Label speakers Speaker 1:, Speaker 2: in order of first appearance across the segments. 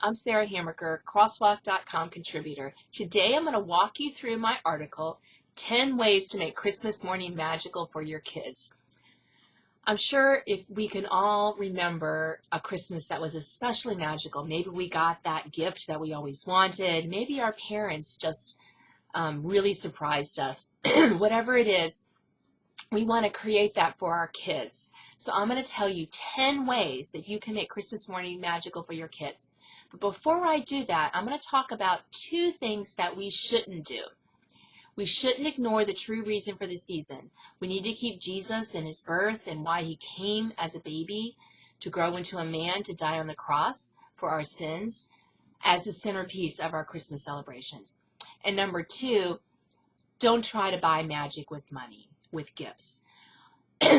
Speaker 1: I'm Sarah Hamaker, crosswalk.com contributor. Today I'm going to walk you through my article, 10 Ways to Make Christmas Morning Magical for Your Kids. I'm sure if we can all remember a Christmas that was especially magical. Maybe we got that gift that we always wanted. Maybe our parents just really surprised us. Whatever it is, we want to create that for our kids. So I'm going to tell you 10 ways that you can make Christmas morning magical for your kids. But before I do that, I'm going to talk about two things that we shouldn't do. We shouldn't ignore the true reason for the season. We need to keep Jesus and his birth and why he came as a baby to grow into a man to die on the cross for our sins as the centerpiece of our Christmas celebrations. And number two, don't try to buy magic with money, with gifts.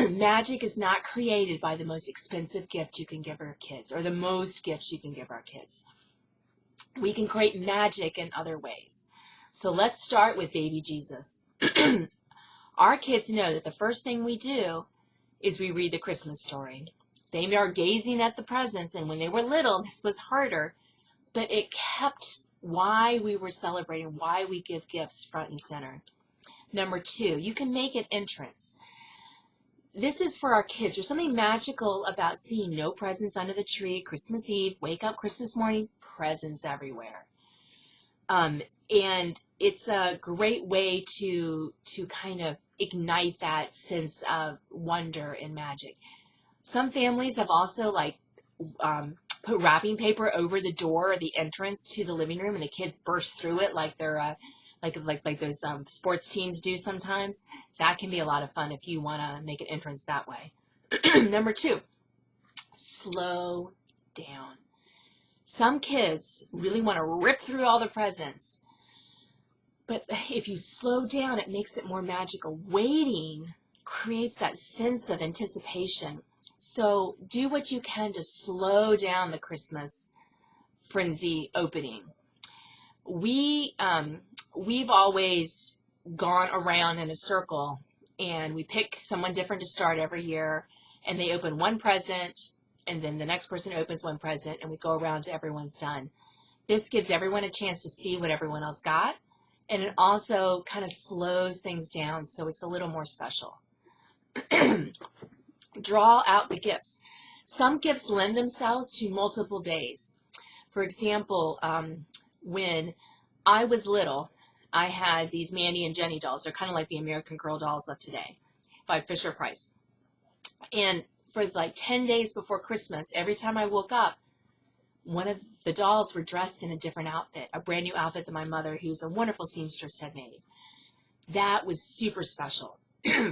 Speaker 1: Magic is not created by the most expensive gift you can give our kids or the most gifts you can give our kids. We can create magic in other ways. So let's start with baby Jesus. Our kids know that the first thing we do is we read the Christmas story. They are gazing at the presents, and when they were little, this was harder, but it kept why we were celebrating, why we give gifts front and center. Number two, you can make an entrance. This is for our kids. There's something magical about seeing no presents under the tree, Christmas Eve, wake up Christmas morning, presents everywhere. And it's a great way to kind of ignite that sense of wonder and magic. Some families have also put wrapping paper over the door or the entrance to the living room, and the kids burst through it like they're like those sports teams do sometimes. That can be a lot of fun if you want to make an entrance that way. Number two, slow down. Some kids really want to rip through all the presents, but if you slow down, it makes it more magical. Waiting creates that sense of anticipation. So do what you can to slow down the Christmas frenzy opening. We've always gone around in a circle, and we pick someone different to start every year, and they open one present, and then the next person opens one present, and we go around till everyone's done. This gives everyone a chance to see what everyone else got, and it also kind of slows things down so it's a little more special. Draw out the gifts. Some gifts lend themselves to multiple days. For example, when I was little, I had these Mandy and Jenny dolls. They're kind of like the American Girl dolls of today, by Fisher Price. And for like 10 days before Christmas, every time I woke up, one of the dolls were dressed in a different outfit, a brand new outfit that my mother, who's a wonderful seamstress, had made. That was super special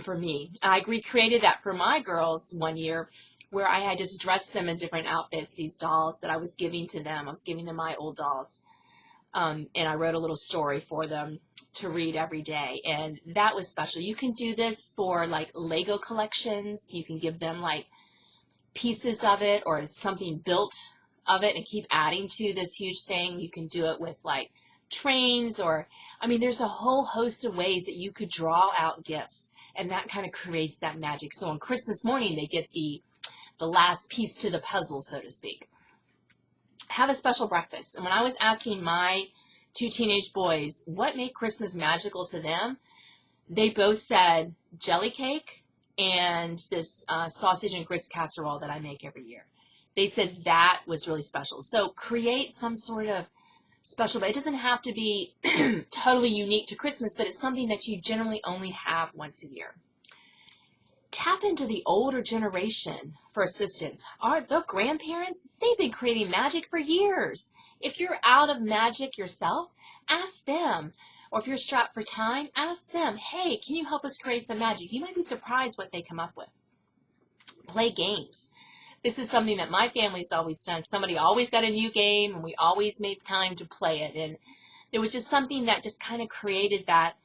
Speaker 1: for me. I recreated that for my girls one year, where I had just dressed them in different outfits, these dolls that I was giving to them. I was giving them my old dolls. And I wrote a little story for them to read every day, and that was special. You can do this for like Lego collections. You can give them like pieces of it or something built of it and keep adding to this huge thing. You can do it with like trains, or there's a whole host of ways that you could draw out gifts, and that kind of creates that magic. So on Christmas morning, they get the last piece to the puzzle, so to speak. Have a special breakfast. And when I was asking my two teenage boys what made Christmas magical to them, they both said jelly cake and this sausage and grits casserole that I make every year. They said that was really special. So create some sort of special, but it doesn't have to be totally unique to Christmas, but it's something that you generally only have once a year. Tap into the older generation for assistance. The grandparents, they've been creating magic for years. If you're out of magic yourself, ask them. Or if you're strapped for time, ask them, hey, can you help us create some magic? You might be surprised what they come up with. Play games. This is something that my family's always done. Somebody always got a new game, and we always made time to play it. And there was just something that just kind of created that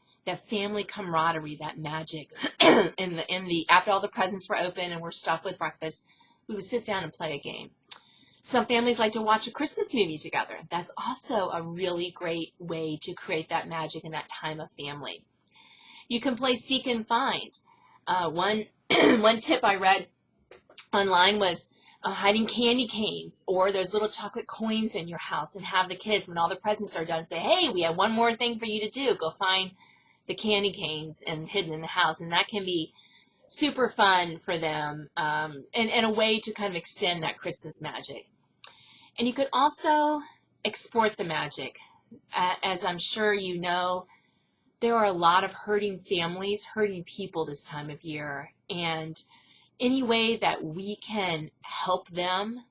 Speaker 1: family camaraderie, that magic. After all the presents were open and we're stuffed with breakfast, we would sit down and play a game. Some families like to watch a Christmas movie together. That's also a really great way to create that magic in that time of family. You can play seek and find. One tip I read online was hiding candy canes or those little chocolate coins in your house, and have the kids, when all the presents are done, say, hey, we have one more thing for you to do. Go find the candy canes and hidden in the house. And that can be super fun for them, and a way to kind of extend that Christmas magic. And you could also export the magic. As I'm sure you know, there are a lot of hurting families, hurting people this time of year. And any way that we can help them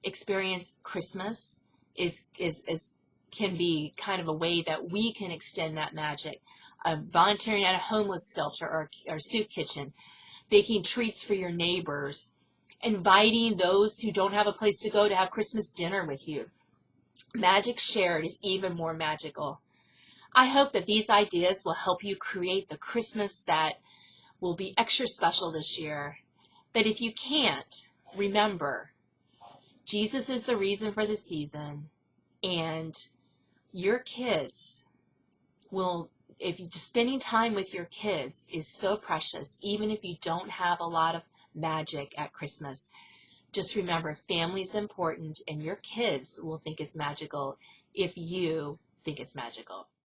Speaker 1: experience Christmas can be kind of a way that we can extend that magic. Volunteering at a homeless shelter or soup kitchen, baking treats for your neighbors, inviting those who don't have a place to go to have Christmas dinner with you. Magic shared is even more magical. I hope that these ideas will help you create the Christmas that will be extra special this year. But if you can't, remember, Jesus is the reason for the season, and your kids will, if you just spending time with your kids is so precious, even if you don't have a lot of magic at Christmas. Just remember, family's important, and your kids will think it's magical if you think it's magical.